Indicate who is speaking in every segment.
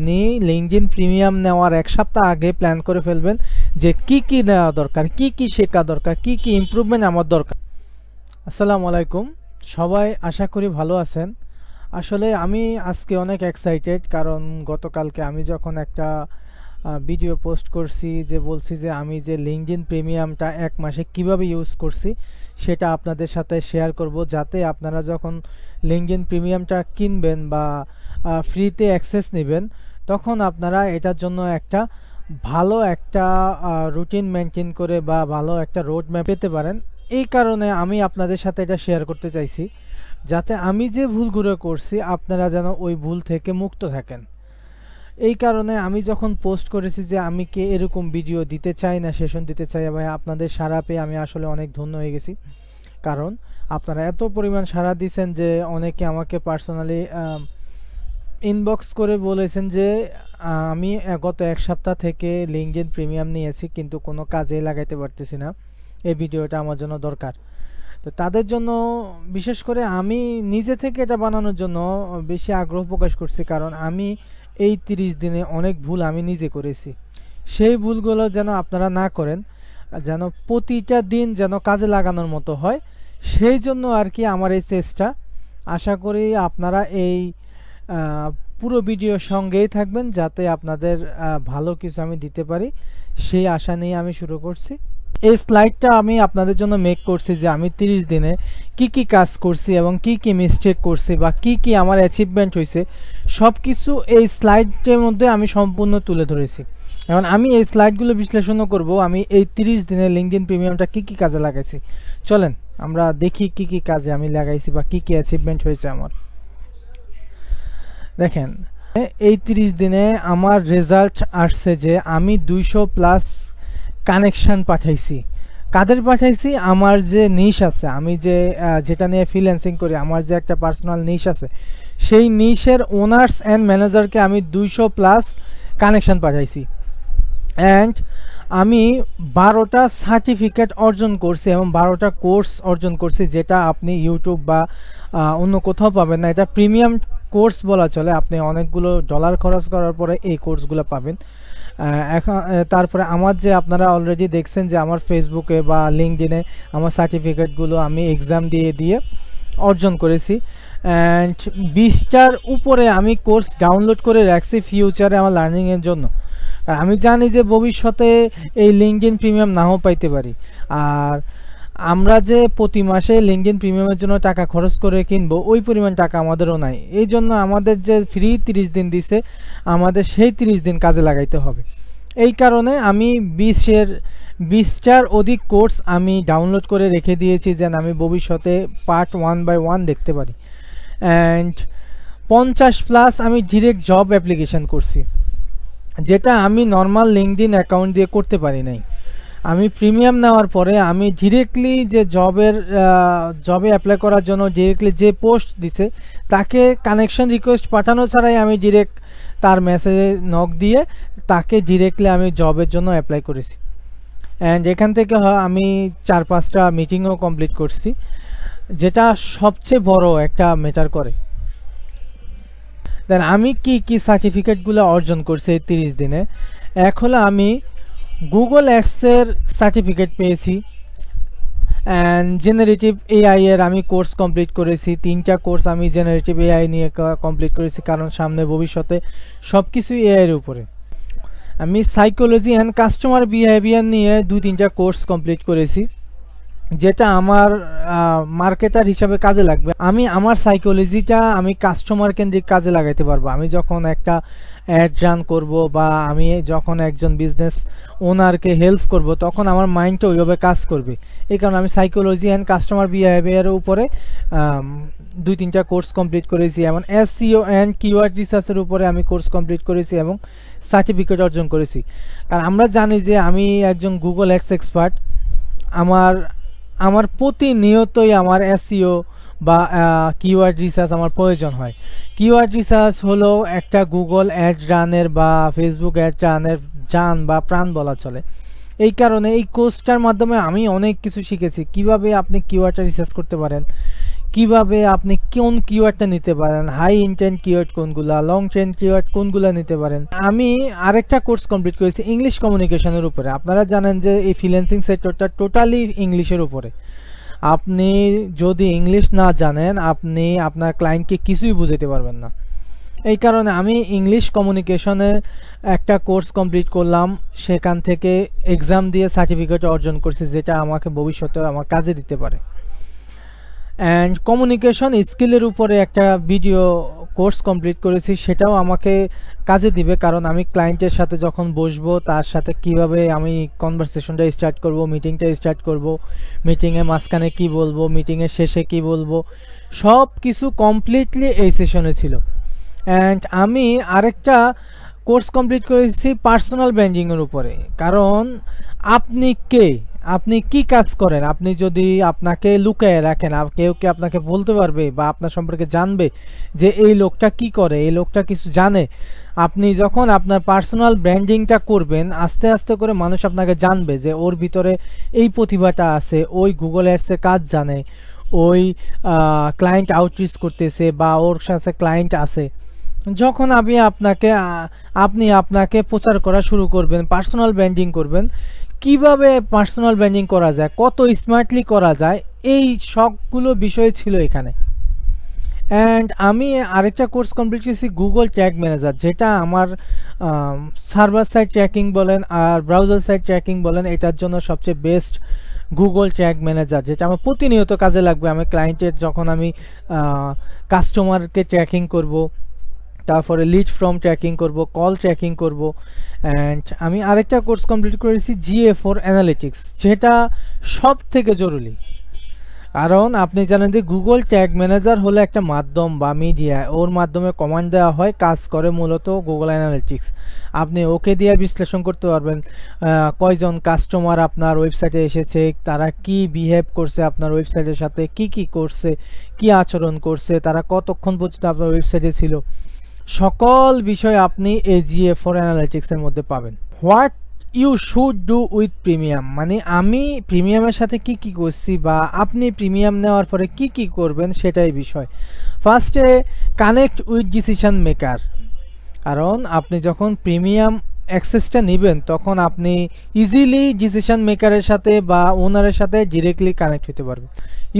Speaker 1: আপনি LinkedIn premium নেওয়ার এক সপ্তাহ আগে প্ল্যান করে ফেলবেন যে কি কি নেওয়া দরকার, কি কি শেখা দরকার, কি কি ইমপ্রুভমেন্ট আমার দরকার। আসসালামু আলাইকুম, সবাই আশা করি ভালো আছেন। আসলে আমি আজকে অনেক এক্সাইটেড, কারণ গতকালকে আমি যখন একটা ভিডিও পোস্ট করছি যে বলছি যে আমি যে লিঙ্কডইন প্রিমিয়ামটা এক মাসে কিভাবে ইউজ করছি সেটা আপনাদের সাথে শেয়ার করব, যাতে আপনারা যখন লিঙ্কডইন প্রিমিয়ামটা কিনবেন বা ফ্রিতে অ্যাক্সেস নেবেন তখন আপনারা এটার জন্য একটা ভালো একটা রুটিন মেনটেন করে বা ভালো একটা রোড ম্যাপ পেতে পারেন। এই কারণে আমি আপনাদের সাথে এটা শেয়ার করতে চাইছি, যাতে আমি যে ভুলগুলো করছি আপনারা যেন ওই ভুল থেকে মুক্ত থাকেন। এই কারণে আমি যখন পোস্ট করেছি যে আমি কে এরকম ভিডিও দিতে চাই না, সেশন দিতে চাই, ভাই আপনাদের সাড়া পেয়ে আমি আসলে অনেক ধন্য হয়ে গেছি। কারণ আপনারা এত পরিমাণ সাড়া দিয়েছেন যে অনেকে আমাকে পার্সোনালি ইনবক্স করে বলেছেন যে আমি গত এক সপ্তাহ থেকে লিঙ্কডইন প্রিমিয়াম নিয়েছি কিন্তু কোনো কাজে লাগাইতে পারতেছি না, এই ভিডিওটা আমার জন্য দরকার। তো তাদের জন্য বিশেষ করে আমি নিজে থেকে এটা বানানোর জন্য বেশি আগ্রহ প্রকাশ করছি, কারণ আমি এই 30 দিনে অনেক ভুল আমি নিজে করেছি। সেই ভুলগুলো যেন আপনারা না করেন, যেন প্রতিটা দিন যেন কাজে লাগানোর মতো হয়, সেই জন্য আর কি আমার এই চেষ্টা। আশা করি আপনারা এই পুরো ভিডিওর সঙ্গেই থাকবেন, যাতে আপনাদের ভালো কিছু আমি দিতে পারি, সেই আশা নিয়ে আমি শুরু করছি। এই স্লাইডটা আমি আপনাদের জন্য মেক করছি যে আমি 30 দিনে কি কি কাজ করছি এবং কি কি মিস্টেক করছি বা কি কি আমার অ্যাচিভমেন্ট হয়েছে, সব কিছু এই স্লাইডের মধ্যে আমি সম্পূর্ণ তুলে ধরেছি। এখন আমি এই স্লাইডগুলো বিশ্লেষণও করব আমি এই 30 দিনে লিঙ্কডইন প্রিমিয়ামটা কি কি কাজে লাগাইছি। চলেন আমরা দেখি কি কি কাজে আমি লাগাইছি বা কি কি অ্যাচিভমেন্ট হয়েছে আমার। দেখেন, এই 30 দিনে আমার রেজাল্ট আসছে যে আমি 200+ কানেকশন পাঠাইছি। কাদের পাঠাইছি? আমার যে নিশ আছে, আমি যে যেটা নিয়ে ফ্রিল্যান্সিং করি, আমার যে একটা পার্সোনাল নিশ আছে, সেই নিশের ওনার্স অ্যান্ড ম্যানেজারকে আমি 200+ কানেকশন পাঠাইছি। অ্যান্ড আমি 12টা সার্টিফিকেট অর্জন করছি এবং 12টা কোর্স অর্জন করছি, যেটা আপনি ইউটিউব বা অন্য কোথাও পাবেন না। এটা প্রিমিয়াম কোর্স বলা চলে, আপনি অনেকগুলো ডলার খরচ করার পরে এই কোর্সগুলো পাবেন। এখন তারপরে আমার যে আপনারা অলরেডি দেখছেন যে আমার ফেসবুকে বা লিঙ্কডইনে আমার সার্টিফিকেটগুলো আমি এক্সাম দিয়ে অর্জন করেছি। অ্যান্ড 20টার উপরে আমি কোর্স ডাউনলোড করে রাখছি ফিউচারে আমার লার্নিংয়ের জন্য। আর আমি জানি যে ভবিষ্যতে এই লিঙ্কডইন প্রিমিয়াম নাও পাইতে পারি, আর আমরা যে প্রতি মাসে লিঙ্কডইন প্রিমিয়ামের জন্য টাকা খরচ করে কিনবো ওই পরিমাণ টাকা আমাদেরও নাই। এই জন্য আমাদের যে ফ্রি 30 দিন দিছে, আমাদের সেই 30 দিন কাজে লাগাইতে হবে। এই কারণে আমি 20টার অধিক কোর্স আমি ডাউনলোড করে রেখে দিয়েছি, যেন আমি ভবিষ্যতে পার্ট 1/1 দেখতে পারি। অ্যান্ড 50+ আমি ডিরেক্ট জব অ্যাপ্লিকেশন করছি, যেটা আমি নর্মাল লিঙ্কডইন অ্যাকাউন্ট দিয়ে করতে পারি নাই। আমি প্রিমিয়াম নেওয়ার পরে আমি ডিরেক্টলি যে জবে অ্যাপ্লাই করার জন্য ডিরেক্টলি যে পোস্ট দিছে তাকে কানেকশন রিকোয়েস্ট পাঠানো ছাড়াই আমি ডিরেক্ট তার মেসেজে নক দিয়ে তাকে ডিরেক্টলি আমি জবের জন্য অ্যাপ্লাই করেছি। অ্যান্ড এখান থেকে আমি 4-5টা মিটিংও কমপ্লিট করছি, যেটা সবচেয়ে বড় একটা ম্যাটার করে। দেন আমি কি কি সার্টিফিকেটগুলো অর্জন করছি এই 30 দিনে। এক হলো আমি গুগল অ্যাডসের সার্টিফিকেট পেয়েছি, অ্যান্ড জেনারেটিভ এআই এর আমি কোর্স কমপ্লিট করেছি। 3টা কোর্স আমি জেনারেটিভ এআই নিয়ে কমপ্লিট করেছি, কারণ সামনে ভবিষ্যতে সব কিছুই এআই এর উপরে। আমি সাইকোলজি অ্যান্ড কাস্টমার বিহেভিয়ার নিয়ে 2-3টা কোর্স কমপ্লিট করেছি, যেটা আমার মার্কেটার হিসাবে কাজে লাগবে। আমি আমার সাইকোলজিটা আমি কাস্টমার কেন্দ্রিক কাজে লাগাইতে পারবো। আমি যখন একটা অ্যাড রান করব বা আমি যখন একজন বিজনেস ওনারকে হেল্প করব, তখন আমার মাইন্ডটা ওইভাবে কাজ করবে। এই কারণে আমি সাইকোলজি অ্যান্ড কাস্টমার বিহেভিয়ারের উপরে 2-3টা কোর্স কমপ্লিট করেছি, এবং এসইও অ্যান্ড কিওয়ার্ড রিসার্চের উপরে আমি কোর্স কমপ্লিট করেছি এবং সার্টিফিকেট অর্জন করেছি। কারণ আমরা জানি যে আমি একজন গুগল অ্যাডস এক্সপার্ট। আমার প্রতিনিয়তই আমার এসইও বা কিওয়ার্ড রিসার্চ আমার প্রয়োজন হয়। কিওয়ার্ড রিসার্চ হলো একটা গুগল অ্যাড রানের বা ফেসবুক অ্যাড রানের জান বা প্রাণ বলা চলে। এই কারণে এই কোর্সটার মাধ্যমে আমি অনেক কিছু শিখেছি, কিভাবে আপনি কিওয়ার্ডটা রিসার্চ করতে পারেন, কিভাবে আপনি কোন কিওয়ার্ডটা নিতে পারেন, হাই ইন্টেন্ট কিওয়ার্ড কোনগুলা, লং ট্রেন্ড কিওয়ার্ড কোনগুলা নিতে পারেন। আমি আরেকটা কোর্স কমপ্লিট করেছি ইংলিশ কমিউনিকেশনের উপরে। আপনারা জানেন যে এই ফ্রিল্যান্সিং সেক্টরটা টোটালি ইংলিশের উপরে। আপনি যদি ইংলিশ না জানেন, আপনি আপনার ক্লায়েন্টকে কিছুই বুঝাতে পারবেন না। এই কারণে আমি ইংলিশ কমিউনিকেশনে একটা কোর্স কমপ্লিট করলাম, সেখান থেকে এক্সাম দিয়ে সার্টিফিকেট অর্জন করছি, যেটা আমাকে ভবিষ্যতে আমার কাজে দিতে পারে। অ্যান্ড কমিউনিকেশন স্কিলের উপরে একটা ভিডিও কোর্স কমপ্লিট করেছি, সেটাও আমাকে কাজে দিবে, কারণ আমি ক্লায়েন্টের সাথে যখন বসবো তার সাথে কিভাবে আমি কনভারসেশনটা স্টার্ট করব, মিটিংটা স্টার্ট করব, মিটিংয়ের মাঝখানে কি বলবো, মিটিংয়ের শেষে কি বলবো, সব কিছু কমপ্লিটলি এই সেশনে ছিল। অ্যান্ড আমি আরেকটা কোর্স কমপ্লিট করেছি পার্সোনাল ব্র্যান্ডিংয়ের উপরে। কারণ আপনি কে, আপনি কি কাজ করেন, আপনি যদি আপনাকে লুকায়ে রাখেন, কেউ কি আপনাকে বলতে পারবে বা আপনার সম্পর্কে জানবে যে এই লোকটা কি করে, এই লোকটা কিছু জানে? আপনি যখন আপনার পার্সোনাল ব্র্যান্ডিংটা করবেন, আস্তে আস্তে করে মানুষ আপনাকে জানবে যে ওর ভিতরে এই প্রতিভাটা আছে, ওই গুগল অ্যাডসের কাজ জানে, ওই ক্লায়েন্ট আউটরিচ করতেছে বা ওর সাথে ক্লায়েন্ট আছে। যখন আপনি আপনাকে প্রচার করা শুরু করবেন, পার্সোনাল ব্র্যান্ডিং করবেন, কিভাবে পার্সোনাল ব্র্যান্ডিং করা যায়, কত স্মার্টলি করা যায়, এই সবগুলো বিষয় ছিল এখানে। অ্যান্ড আমি আরেকটা কোর্স কমপ্লিট করেছি গুগল ট্যাগ ম্যানেজার, যেটা আমার সার্ভার সাইড ট্র্যাকিং বলেন আর ব্রাউজার সাইড ট্র্যাকিং বলেন, এটার জন্য সবচেয়ে বেস্ট গুগল ট্যাগ ম্যানেজার, যেটা আমার প্রতিনিয়ত কাজে লাগবে। আমি ক্লায়েন্টের যখন আমি কাস্টমারকে ট্র্যাকিং করব, তারপরে লিড ফ্রম ট্র্যাকিং করব, কল ট্র্যাকিং করব। অ্যান্ড আমি আরেকটা কোর্স কমপ্লিট করেছি GA4 অ্যানালিটিক্স, যেটা সব থেকে জরুরি। কারণ আপনি জানেন যে গুগল ট্যাগ ম্যানেজার হলো একটা মাধ্যম বা মিডিয়া, ওর মাধ্যমে কমান্ড দেওয়া হয়, কাজ করে মূলত গুগল অ্যানালিটিক্স। আপনি ওকে দিয়ে বিশ্লেষণ করতে পারবেন কয়জন কাস্টমার আপনার ওয়েবসাইটে এসেছে, তারা কি বিহেভ করছে আপনার ওয়েবসাইটের সাথে, কি করছে, কি আচরণ করছে, তারা কতক্ষণ পর্যন্ত আপনার ওয়েবসাইটে ছিল, সকল বিষয় আপনি এই GA4 অ্যানালিটিক্সের মধ্যে পাবেন। What you should do with premium, মানে আমি প্রিমিয়ামের সাথে কি করছি বা আপনি প্রিমিয়াম নেওয়ার পরে কি করবেন, সেটাই বিষয়। ফার্স্টে কানেক্ট উইথ ডিসিশন মেকার, কারণ আপনি যখন প্রিমিয়াম অ্যাক্সেসটা নেবেন তখন আপনি ইজিলি ডিসিশন মেকারের সাথে বা ওনারের সাথে ডিরেক্টলি কানেক্ট হতে পারবেন।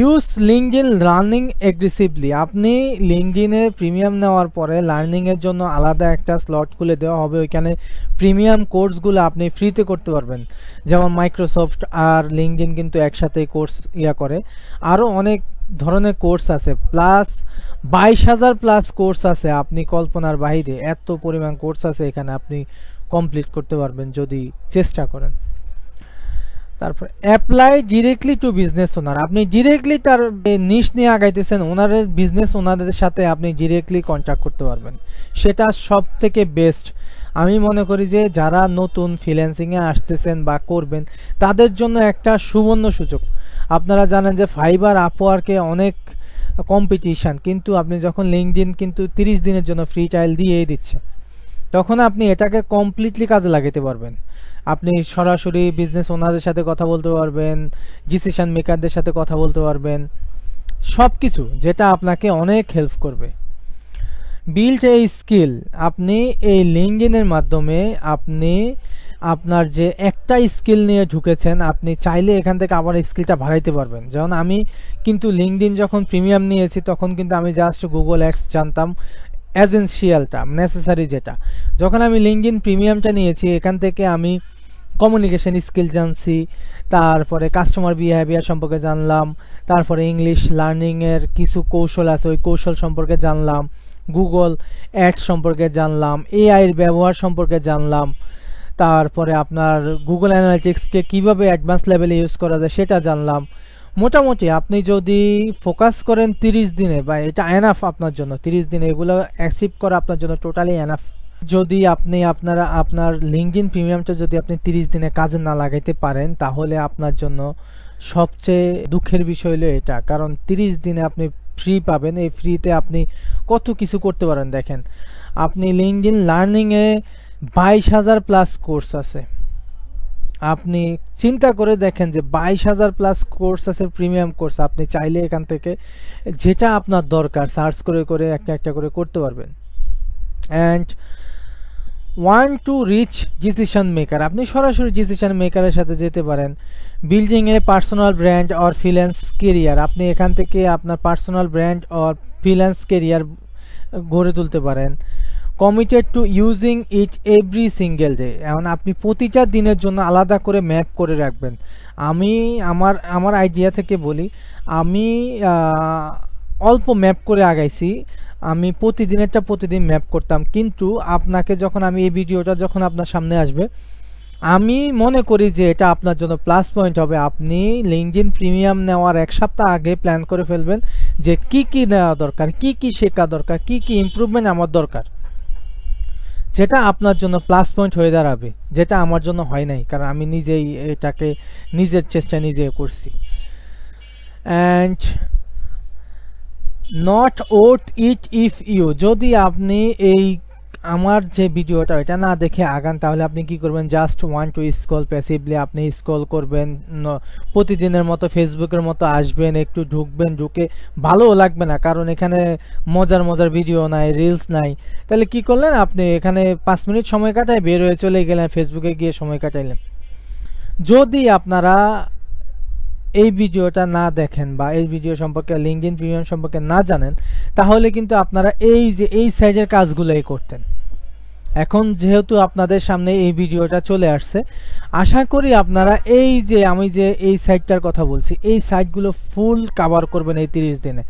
Speaker 1: ইউজ লিঙ্কডইন লার্নিং এগ্রেসিভলি, আপনি লিঙ্কডইনে প্রিমিয়াম নেওয়ার পরে লার্নিংয়ের জন্য আলাদা একটা স্লট খুলে দেওয়া হবে, ওইখানে প্রিমিয়াম কোর্সগুলো আপনি ফ্রিতে করতে পারবেন। যেমন মাইক্রোসফট আর লিঙ্কডইন কিন্তু একসাথে কোর্স করে, আরও অনেক ধরনের কোর্স আছে, প্লাস 22,000 প্লাস কোর্স আছে, আপনি কল্পনার বাইরে এত পরিমাণ কোর্স আছে এখানে, আপনি কমপ্লিট করতে পারবেন যদি চেষ্টা করেন। তারপর apply directly to business owner, আপনি ডিরেক্টলি তার নিশ নিয়ে আগাইতেছেন, ওনারের বিজনেস ওনাদের সাথে আপনি ডিরেক্টলি কন্ট্যাক্ট করতে পারবেন, সেটা সব থেকে বেস্ট। আমি মনে করি যে যারা নতুন ফ্রিল্যান্সিংয়ে আসতেছেন বা করবেন, তাদের জন্য একটা সুবর্ণ সুযোগ। আপনারা জানেন যে ফাইবার, আপওয়ার্কে অনেক কম্পিটিশান, কিন্তু আপনি যখন লিঙ্কডইন কিন্তু 30 দিনের জন্য ফ্রি ট্রায়াল দিয়েই দিচ্ছে, তখন আপনি এটাকে কমপ্লিটলি কাজে লাগাতে পারবেন। আপনি সরাসরি বিজনেস ওনারদের সাথে কথা বলতে পারবেন, ডিসিশন মেকারদের সাথে কথা বলতে পারবেন, সব কিছু, যেটা আপনাকে অনেক হেল্প করবে। বিল্ড এই স্কিল, আপনি এই লিঙ্কডইনের মাধ্যমে আপনি আপনার যে একটা স্কিল নিয়ে ঢুকেছেন, আপনি চাইলে এখান থেকে আবার স্কিলটা বাড়াইতে পারবেন। যেমন আমি কিন্তু লিঙ্কডইন যখন প্রিমিয়াম নিয়েছি তখন কিন্তু আমি জাস্ট গুগল অ্যাডস জানতাম, এসেনশিয়ালটা, নেসেসারি যেটা। যখন আমি লিঙ্কডইন প্রিমিয়ামটা নিয়েছি, এখান থেকে আমি কমিউনিকেশন স্কিল জানছি, তারপরে কাস্টমার বিহেভিয়ার সম্পর্কে জানলাম, তারপরে ইংলিশ লার্নিংয়ের কিছু কৌশল আছে, ওই কৌশল সম্পর্কে জানলাম, গুগল অ্যাডস সম্পর্কে জানলাম, এআইয়ের ব্যবহার সম্পর্কে জানলাম, তারপরে আপনার গুগল অ্যানালিটিক্সকে কীভাবে অ্যাডভান্স লেভেলে ইউজ করা যায় সেটা জানলাম। মোটামুটি আপনি যদি ফোকাস করেন 30 দিনে, বা এটা এনাফ আপনার জন্য, 30 দিনে এগুলো অ্যাচিভ করা আপনার জন্য টোটালি এনাফ। যদি আপনি আপনার লিঙ্কডইন প্রিমিয়ামটা যদি আপনি 30 দিনে কাজে না লাগাইতে পারেন, তাহলে আপনার জন্য সবচেয়ে দুঃখের বিষয় হলো এটা। কারণ 30 দিনে আপনি ফ্রি পাবেন, এই ফ্রিতে আপনি কত কিছু করতে পারেন। দেখেন, আপনি লিঙ্কডইন লার্নিংয়ে 22,000 প্লাস কোর্স আছে, আপনি চিন্তা করে দেখেন যে 22,000 প্লাস কোর্স আছে, প্রিমিয়াম কোর্স। আপনি চাইলে এখান থেকে যেটা আপনার দরকার সার্চ করে করে একটা একটা করে করতে পারবেন। And one to reach decision maker, আপনি সরাসরি ডিসিশন মেকারের সাথে যেতে পারেন। Building A personal brand or freelance career, আপনি এখান থেকে আপনার personal brand or freelance career গড়ে তুলতে পারেন। Committed two using it every single day, এখন আপনি প্রতিটা দিনের জন্য আলাদা করে ম্যাপ করে রাখবেন। আমি আমার আইডিয়া থেকে বলি, আমি অল্প ম্যাপ করে আগাইছি। আমি প্রতিদিন ম্যাপ করতাম, কিন্তু আপনাকে যখন আমি এই ভিডিওটা যখন আপনার সামনে আসবে, আমি মনে করি যে এটা আপনার জন্য প্লাস পয়েন্ট হবে। আপনি লিঙ্কডইন প্রিমিয়াম নেওয়ার এক সপ্তাহ আগে প্ল্যান করে ফেলবেন যে কি কি নেওয়া দরকার, কি কি শেখা দরকার, কি কি ইমপ্রুভমেন্ট আমার দরকার, যেটা আপনার জন্য প্লাস পয়েন্ট হয়ে দাঁড়াবে, যেটা আমার জন্য হয় নাই, কারণ আমি নিজেই এটাকে নিজের চেষ্টা নিজে করছি। And not ought it if you, যদি আপনি এই আমার যে ভিডিওটা এটা না দেখে আগান, তাহলে আপনি কি করবেন, just want to scroll passively, আপনি স্ক্রল করবেন, প্রতিদিনের মতো ফেসবুকের মতো আসবেন, একটু ঢুকবেন, ঢুকে ভালোও লাগবে না, কারণ এখানে মজার ভিডিও নাই, রিলস নাই। তাহলে কি করলেন, আপনি এখানে 5 মিনিট সময় কাটায় বের হয়ে চলে গেলেন, ফেসবুকে গিয়ে সময় কাটাইলেন। যদি আপনারা এই ভিডিওটা না দেখেন বা এই ভিডিও সম্পর্কে, লিঙ্কডইন প্রিমিয়াম সম্পর্কে না জানেন, তাহলে কিন্তু আপনারা এই সাইজের কাজগুলোই করতেন। এখন যেহেতু আপনাদের সামনে এই ভিডিওটা চলে আসছে, আশা করি আপনারা আমি যে এই সাইটটার কথা বলছি, এই সাইটগুলো ফুল কভার করবেন এই 30 দিনে।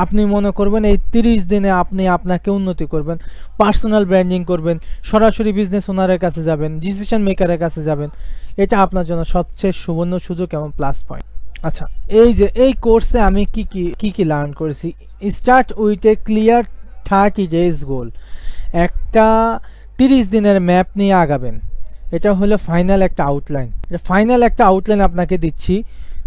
Speaker 1: আপনি মনে করবেন এই 30 দিনে আপনি আপনাকে উন্নতি করবেন, পার্সোনাল ব্র্যান্ডিং করবেন, সরাসরি বিজনেস ওনারের কাছে যাবেন, ডিসিশন মেকারের কাছে যাবেন। এটা আপনার জন্য সবচেয়ে সুবর্ণ সুযোগ এবং প্লাস পয়েন্ট। আচ্ছা, এই কোর্সে আমি কি লার্ন করেছি। Start with a clear 30 days goal, একটা 30 দিনের ম্যাপ নিয়ে আগাবেন। এটা হলো ফাইনাল একটা আউটলাইন আপনাকে দিচ্ছি।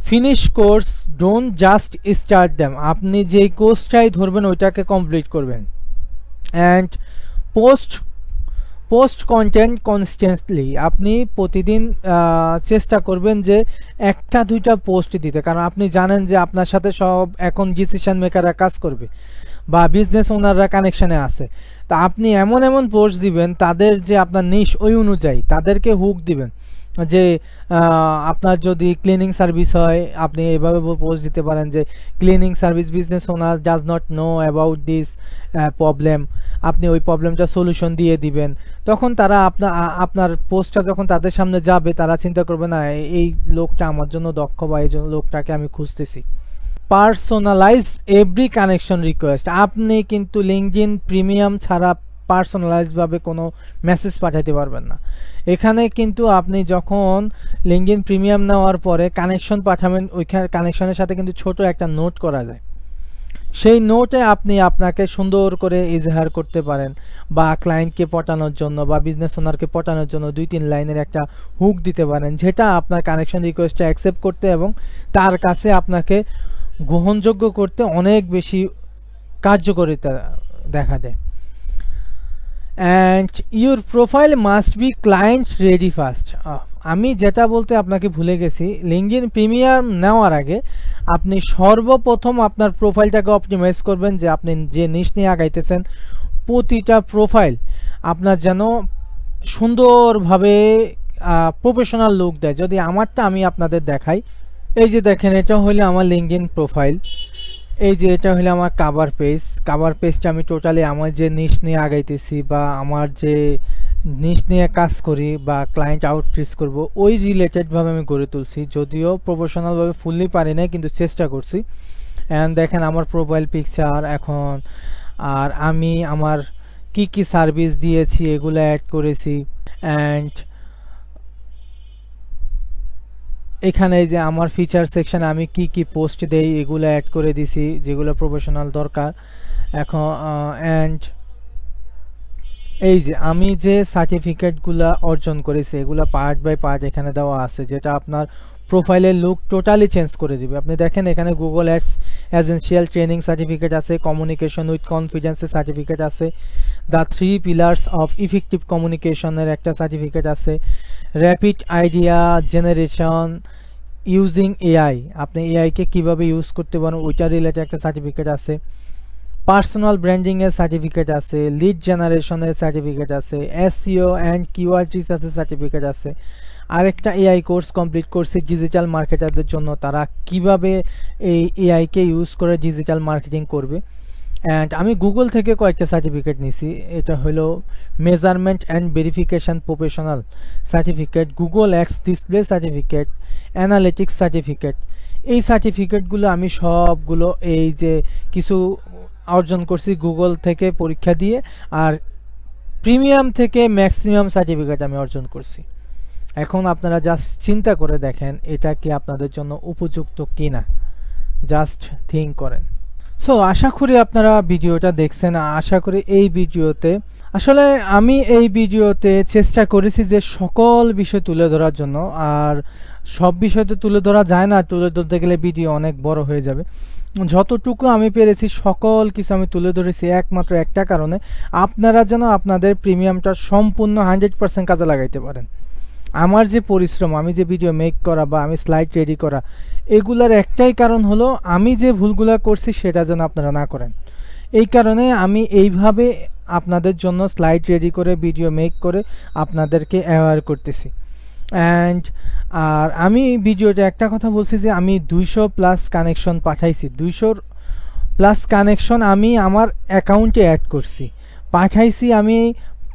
Speaker 1: Finish course, don't just start them, আপনি যেই কোর্সটাই ধরবেন ওইটাকে কমপ্লিট করবেন। অ্যান্ড পোস্ট কন্টেন্ট কনস্ট্যান্টলি, আপনি প্রতিদিন চেষ্টা করবেন যে 1-2টা পোস্ট দিতে, কারণ আপনি জানেন যে আপনার সাথে সব এখন ডিসিশন মেকাররা কাজ করবে বা বিজনেস ওনাররা কানেকশানে আছে। তা আপনি এমন পোস্ট দিবেন, তাদের যে আপনার নিশ ওই অনুযায়ী তাদেরকে হুক দিবেন। যে আপনার যদি ক্লিনিং সার্ভিস হয়, আপনি এভাবে পোস্ট দিতে পারেন যে cleaning service business owner does not know about this problem, আপনি ওই প্রবলেমটা সলিউশন দিয়ে দিবেন। তখন তারা আপনার পোস্টটা যখন তাদের সামনে যাবে, তারা চিন্তা করবে না এই লোকটা আমার জন্য দক্ষ বা এই লোকটাকে আমি খুঁজতেছি। পার্সোনালাইজ এভরি কানেকশন রিকোয়েস্ট, আপনি কিন্তু লিঙ্কডইন প্রিমিয়াম ছাড়া পার্সোনালাইজভাবে কোনো মেসেজ পাঠাতে পারবেন না। এখানে কিন্তু আপনি যখন লিঙ্কডইন প্রিমিয়াম নেওয়ার পরে কানেকশন পাঠাবেন, ওইখানে কানেকশনের সাথে কিন্তু ছোট একটা নোট করা যায়। সেই নোটে আপনি আপনাকে সুন্দর করে ইজহার করতে পারেন, বা ক্লায়েন্টকে পটানোর জন্য বা বিজনেস ওনারকে পটানোর জন্য 2-3 লাইনের একটা হুক দিতে পারেন, যেটা আপনার কানেকশন রিকোয়েস্টটা অ্যাকসেপ্ট করতে এবং তার কাছে আপনাকে গ্রহণযোগ্য করতে অনেক বেশি কার্যকারিতা দেখা দেয়। And your profile must be client ready first, আমি যেটা বলতে আপনাকে ভুলে গেছি, লিঙ্কডইন প্রিমিয়াম নেওয়ার আগে আপনি সর্বপ্রথম আপনার প্রোফাইলটাকে অপটিমাইজ করবেন, যে আপনি যে নিশ নিয়ে আগাইতেছেন প্রতিটা প্রোফাইল আপনার যেন সুন্দরভাবে প্রফেশনাল লুক দেয়। যদি আমারটা আমি আপনাদের দেখাই, এই যে দেখেন, এটা হলো আমার লিঙ্কডইন প্রোফাইল, এই যে এটা হলো আমার কাভার পেজটা আমি টোটালি আমার যে নিশ নিয়ে আগাইতেছি বা আমার যে নিশ নিয়ে কাজ করি বা ক্লায়েন্ট আউটরিচ করব, ওই রিলেটেডভাবে আমি গড়ে তুলছি। যদিও প্রফেশনালভাবে ফুললি পারি না, কিন্তু চেষ্টা করছি। অ্যান্ড দেখেন আমার প্রোফাইল পিকচার এখন, আর আমি আমার কি সার্ভিস দিয়েছি এগুলো অ্যাড করেছি। অ্যান্ড এখানে যে আমার ফিচার সেকশনে আমি কি পোস্ট দেই এগুলো অ্যাড করে দিছি, যেগুলো প্রফেশনাল দরকার এখন। অ্যান্ড এই যে আমি যে সার্টিফিকেটগুলো অর্জন করেছি এগুলো পার্ট বাই পার্ট এখানে দেওয়া আছে, যেটা আপনার প্রোফাইলের লুক টোটালি চেঞ্জ করে দিবে। আপনি দেখেন এখানে Google ads essential training certificate আছে, কমিউনিকেশন উইথ কনফিডেন্সের সার্টিফিকেট আছে, দ্য 3 পিলার্স অফ ইফেক্টিভ কমিউনিকেশনের একটা সার্টিফিকেট আছে, rapid idea generation using AI, আপনি এআইকে কীভাবে ইউজ করতে পারেন ওইটা রিলেটেড একটা সার্টিফিকেট আছে, পার্সোনাল ব্র্যান্ডিংয়ের সার্টিফিকেট আছে, লিড জেনারেশনের সার্টিফিকেট আছে, এসইও অ্যান্ড কিওয়ার্ড রিসার্চের সার্টিফিকেট আছে। আরেকটা এআই কোর্স কমপ্লিট করছি ডিজিটাল মার্কেটারদের জন্য, তারা কিভাবে এই এআইকে ইউজ করে ডিজিটাল মার্কেটিং করবে। অ্যান্ড আমি গুগল থেকে কয়েকটা সার্টিফিকেট নিছি, এটা হলো measurement and verification professional certificate, Google ads display certificate, analytics certificate. এই সার্টিফিকেটগুলো আমি সবগুলো এই যে কিছু অর্জন করছি গুগল থেকে পরীক্ষা দিয়ে, আর প্রিমিয়াম থেকে ম্যাক্সিমাম সার্টিফিকেট আমি অর্জন করছি। এখন আপনারা জাস্ট চিন্তা করে দেখেন এটা কি আপনাদের জন্য উপযুক্ত কিনা, জাস্ট থিঙ্ক করেন। সো আশা করি আপনারা ভিডিওটা দেখছেন, আশা করি এই ভিডিওতে আসলে আমি এই ভিডিওতে চেষ্টা করেছি যে সকল বিষয় তুলে ধরার জন্য, আর সব বিষয় তো তুলে ধরা যায় না, তুলে ধরতে গেলে ভিডিও অনেক বড় হয়ে যাবে। যতটুকু আমি পেরেছি সকল কিছু আমি তুলে ধরেছি একমাত্র একটা কারণে, আপনারা যেন আপনাদের প্রিমিয়ামটা সম্পূর্ণ 100% কাজে লাগাইতে পারেন। আমার যে পরিশ্রম, আমি যে ভিডিও মেক করা বা আমি স্লাইড রেডি করা, এগুলার একটাই কারণ হলো আমি যে ভুলগুলো করছি সেটা যেন আপনারা না করেন। এই কারণে আমি এইভাবে আপনাদের জন্য স্লাইড রেডি করে ভিডিও মেক করে আপনাদেরকে অ্যাওয়্যার করতেছি। অ্যান্ড আর আমি ভিডিওতে একটা কথা বলছি যে আমি 200+ কানেকশন পাঠাইছি, 200+ কানেকশন আমি আমার অ্যাকাউন্টে অ্যাড করছি, পাঠাইছি আমি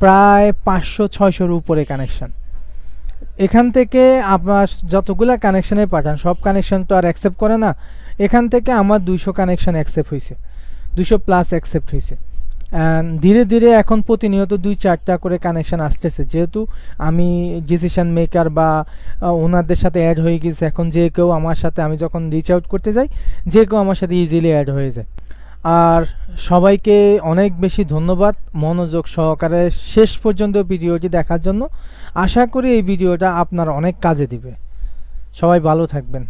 Speaker 1: প্রায় 500-600-র উপরে কানেকশন। এখান থেকে আপনার যতগুলা কানেকশানে পাঠান সব কানেকশন তো আর অ্যাকসেপ্ট করে না, এখান থেকে আমার 200 কানেকশন অ্যাকসেপ্ট হয়েছে, 200+ অ্যাকসেপ্ট হয়েছে। ধীরে ধীরে এখন প্রতিনিয়ত 2-4টা করে কানেকশন আসতেছে, যেহেতু আমি ডিসিশন মেকার বা ওনাদের সাথে অ্যাড হয়ে গেছে। এখন যে কেউ আমার সাথে, আমি যখন রিচ আউট করতে যাই যে কেউ আমার সাথে ইজিলি অ্যাড হয়ে যায়। আর সবাইকে অনেক বেশি ধন্যবাদ মনোযোগ সহকারে শেষ পর্যন্ত ভিডিওটি দেখার জন্য। আশা করি এই ভিডিওটা আপনার অনেক কাজে দিবে। সবাই ভালো থাকবেন।